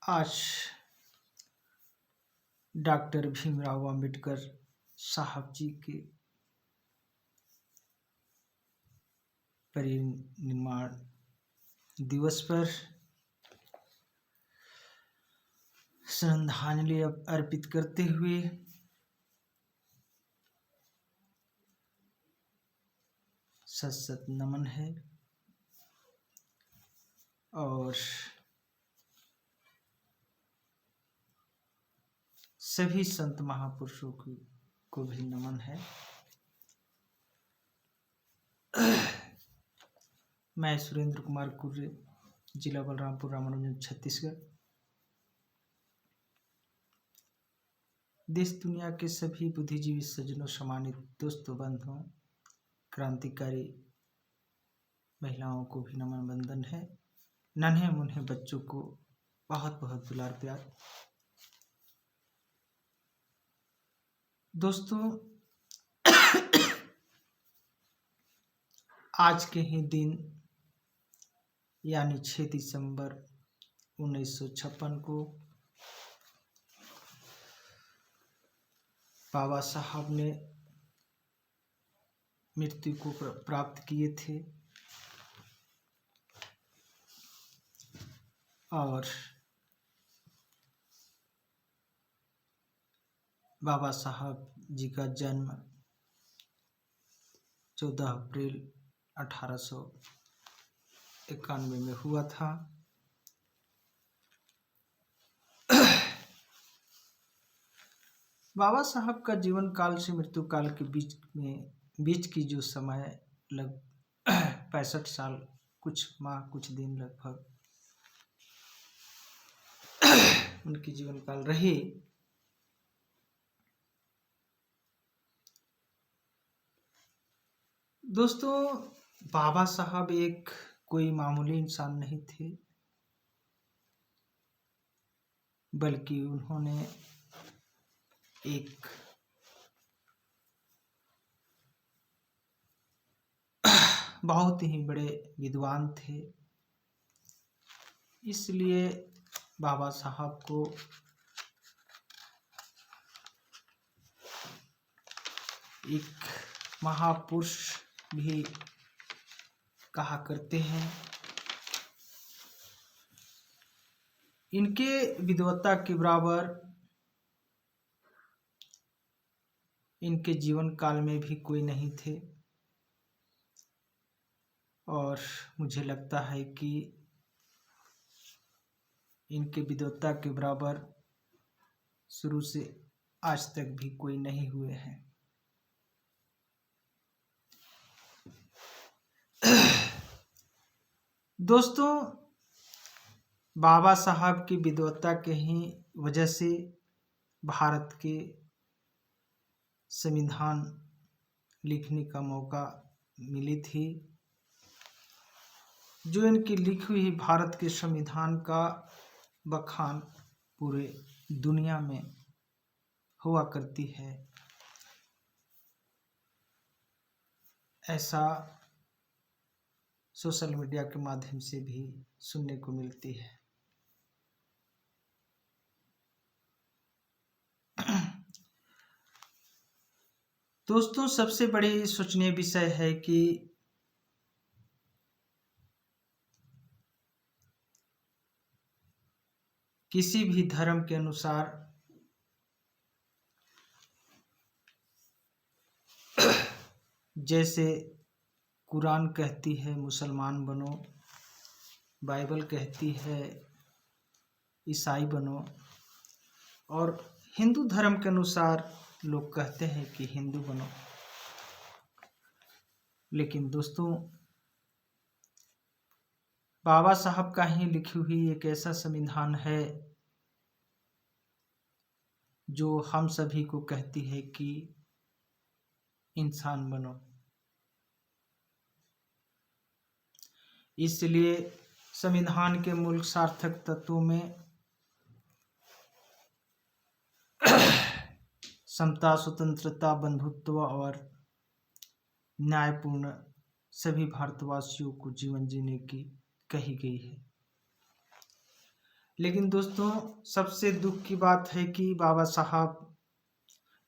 आज डॉक्टर भीमराव अंबेडकर साहब जी के परिनिर्वाण दिवस पर श्रद्धांजलि अर्पित करते हुए सत नमन है और सभी संत महापुरुषों को भी नमन है। मैं सुरेंद्र कुमार कुर्रे, जिला बलरामपुर, रामानुजन, छत्तीसगढ़। देश दुनिया के सभी बुद्धिजीवी सज्जनों, सम्मानित दोस्तों, बंधुओं, क्रांतिकारी महिलाओं को भी नमन बंदन है। नन्हे मुन्ने बच्चों को बहुत बहुत दुलार प्यार। दोस्तों, आज के ही दिन यानी 6 दिसंबर 1956 को बाबा साहब ने मृत्यु को प्राप्त किए थे और बाबा साहब जी का जन्म 14 अप्रैल 1891 में हुआ था। बाबा साहब का जीवन काल से मृत्यु काल के बीच की जो समय लग 65 साल कुछ माह कुछ दिन लगभग उनकी जीवन काल रही। दोस्तों, बाबा साहब एक कोई मामूली इंसान नहीं थे, बल्कि उन्होंने एक बहुत ही बड़े विद्वान थे। इसलिए बाबा साहब को एक महापुरुष भी कहा करते हैं। इनके विद्वता के बराबर इनके जीवन काल में भी कोई नहीं थे और मुझे लगता है कि इनके विद्वता के बराबर शुरू से आज तक भी कोई नहीं हुए हैं। दोस्तों, बाबा साहब की विद्वता के ही वजह से भारत के संविधान लिखने का मौका मिली थी। जो इनकी लिखी हुई भारत के संविधान का बखान पूरे दुनिया में हुआ करती है, ऐसा सोशल मीडिया के माध्यम से भी सुनने को मिलती है। दोस्तों, सबसे बड़ी सोचनीय विषय है कि किसी भी धर्म के अनुसार जैसे कुरान कहती है मुसलमान बनो, बाइबल कहती है ईसाई बनो, और हिंदू धर्म के अनुसार लोग कहते हैं कि हिंदू बनो। लेकिन दोस्तों, बाबा साहब का ही लिखी हुई एक ऐसा संविधान है जो हम सभी को कहती है कि इंसान बनो। इसलिए संविधान के मूल सार्थक तत्वों में समता, स्वतंत्रता, बंधुत्व और न्यायपूर्ण सभी भारतवासियों को जीवन जीने की कही गई है। लेकिन दोस्तों, सबसे दुख की बात है कि बाबा साहब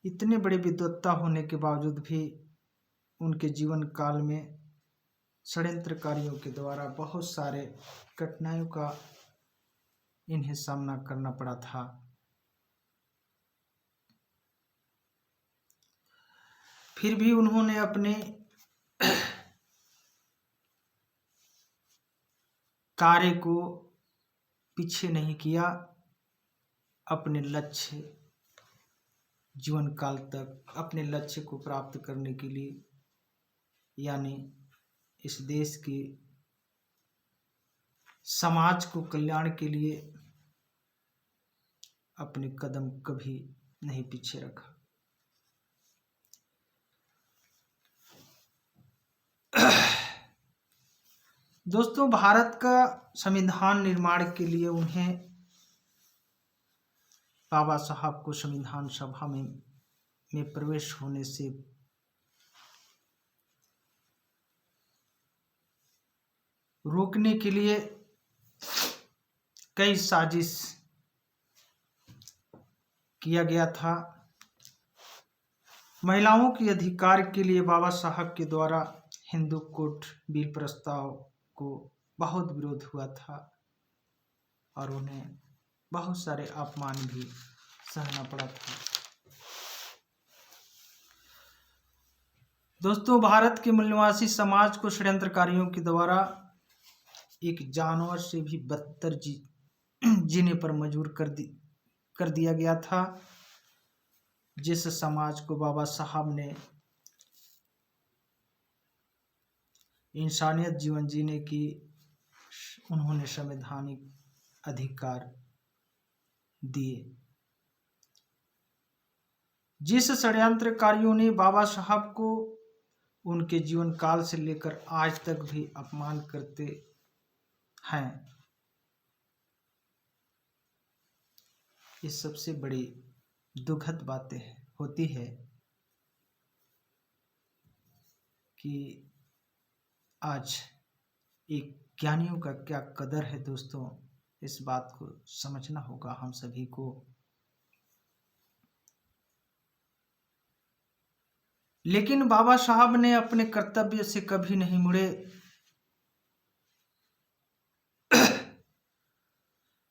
इतने बड़े विद्वत्ता होने के बावजूद भी उनके जीवन काल में षड्यंत्रकारियों के द्वारा बहुत सारे कठिनाइयों का इन्हें सामना करना पड़ा था। फिर भी उन्होंने अपने कार्य को पीछे नहीं किया। अपने लक्ष्य, जीवन काल तक अपने लक्ष्य को प्राप्त करने के लिए, यानी इस देश के समाज को कल्याण के लिए अपने कदम कभी नहीं पीछे रखा। दोस्तों, भारत का संविधान निर्माण के लिए उन्हें बाबा साहब को संविधान सभा में प्रवेश होने से रोकने के लिए कई साजिश किया गया था। महिलाओं के अधिकार के लिए बाबा साहब के द्वारा हिंदू कोड बिल प्रस्ताव को बहुत विरोध हुआ था और उन्हें बहुत सारे अपमान भी सहना पड़ा था। दोस्तों, भारत के मूलनिवासी समाज को षड्यंत्रकारियों के द्वारा एक जानवर से भी बदतर जीने पर मजबूर कर दिया गया था। जिस समाज को बाबा साहब ने इंसानियत जीवन जीने की उन्होंने संवैधानिक अधिकार दिए। जिस षड्यंत्रकारियों ने बाबा साहब को उनके जीवन काल से लेकर आज तक भी अपमान करते हैं, ये सबसे बड़ी दुखद बातें होती है कि आज एक ज्ञानियों का क्या कदर है। दोस्तों, इस बात को समझना होगा हम सभी को। लेकिन बाबा साहब ने अपने कर्तव्य से कभी नहीं मुड़े।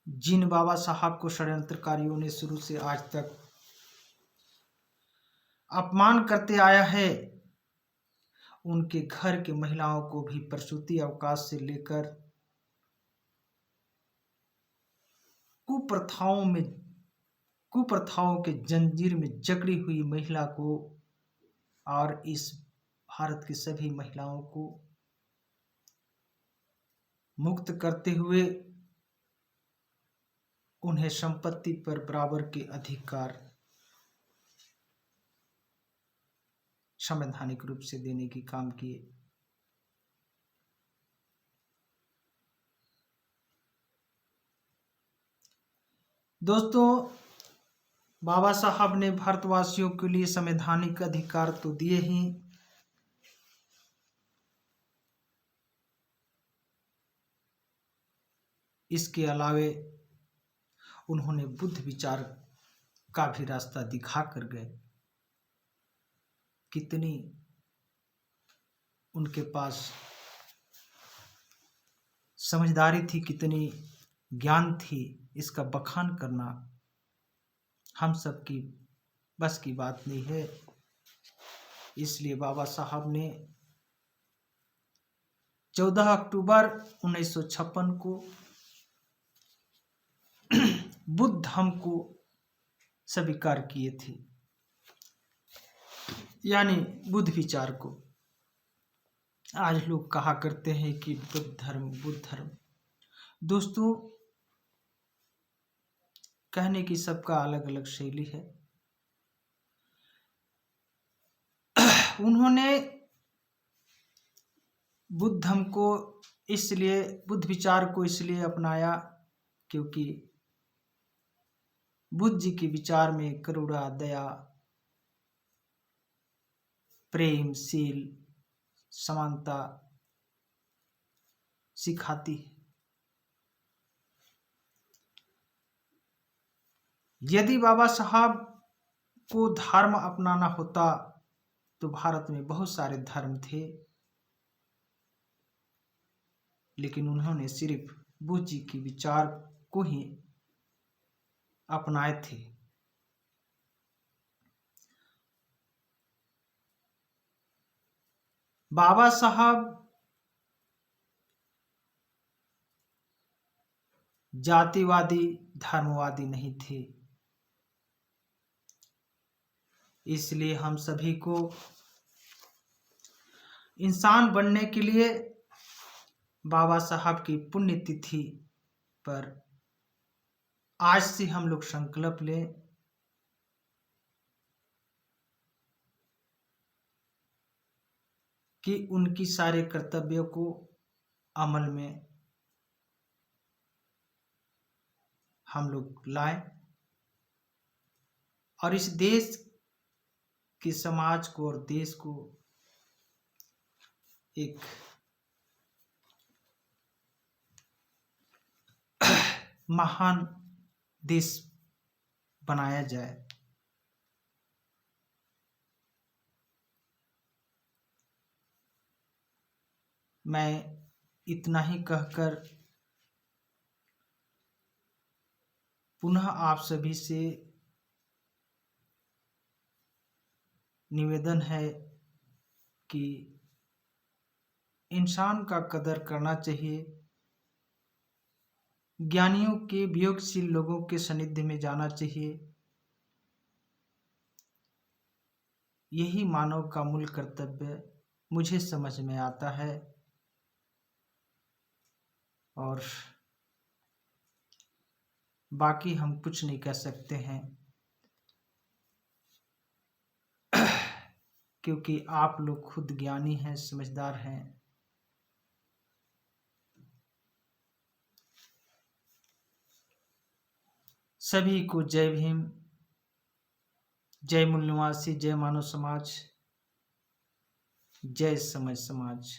जिन बाबा साहब को षड्यंत्रकारियों ने शुरू से आज तक अपमान करते आया है, उनके घर के महिलाओं को भी प्रसूति अवकाश से लेकर कुप्रथाओं के जंजीर में जकड़ी हुई महिला को और इस भारत की सभी महिलाओं को मुक्त करते हुए उन्हें संपत्ति पर बराबर के अधिकार संवैधानिक रूप से देने की काम किए। दोस्तों, बाबा साहब ने भारतवासियों के लिए संवैधानिक अधिकार तो दिए ही, इसके अलावे उन्होंने बुद्ध विचार का भी रास्ता दिखा कर गए। कितनी उनके पास समझदारी थी, कितनी ज्ञान थी, इसका बखान करना हम सब की बस की बात नहीं है। इसलिए बाबा साहब ने 14 अक्टूबर 1956 को बुद्ध धर्म को स्वीकार किए थे, यानी बुद्ध विचार को। आज लोग कहा करते हैं कि बुद्ध धर्म। दोस्तों, कहने की सबका अलग अलग शैली है। उन्होंने बुद्ध धर्म को इसलिए, बुद्ध विचार को इसलिए अपनाया क्योंकि बुद्ध जी के विचार में करुणा, दया, प्रेमशील, समानता सिखाती है। यदि बाबा साहब को धर्म अपनाना होता तो भारत में बहुत सारे धर्म थे, लेकिन उन्होंने सिर्फ बुद्ध जी के विचार को ही अपनाए थे। बाबा साहब जातिवादी धर्मवादी नहीं थे, इसलिए हम सभी को इंसान बनने के लिए बाबा साहब की पुण्यतिथि पर आज से हम लोग संकल्प लें कि उनकी सारे कर्तव्यों को अमल में हम लोग लाएं और इस देश के समाज को और देश को एक महान देश बनाया जाए। मैं इतना ही कहकर पुनः आप सभी से निवेदन है कि इंसान का कदर करना चाहिए, ज्ञानियों के वियोगशील लोगों के सानिध्य में जाना चाहिए। यही मानव का मूल कर्तव्य मुझे समझ में आता है और बाकी हम कुछ नहीं कर सकते हैं, क्योंकि आप लोग खुद ज्ञानी हैं, समझदार हैं। सभी को जय भीम, जय मूल निवासी, जय मानव समाज, जय समझ समाज।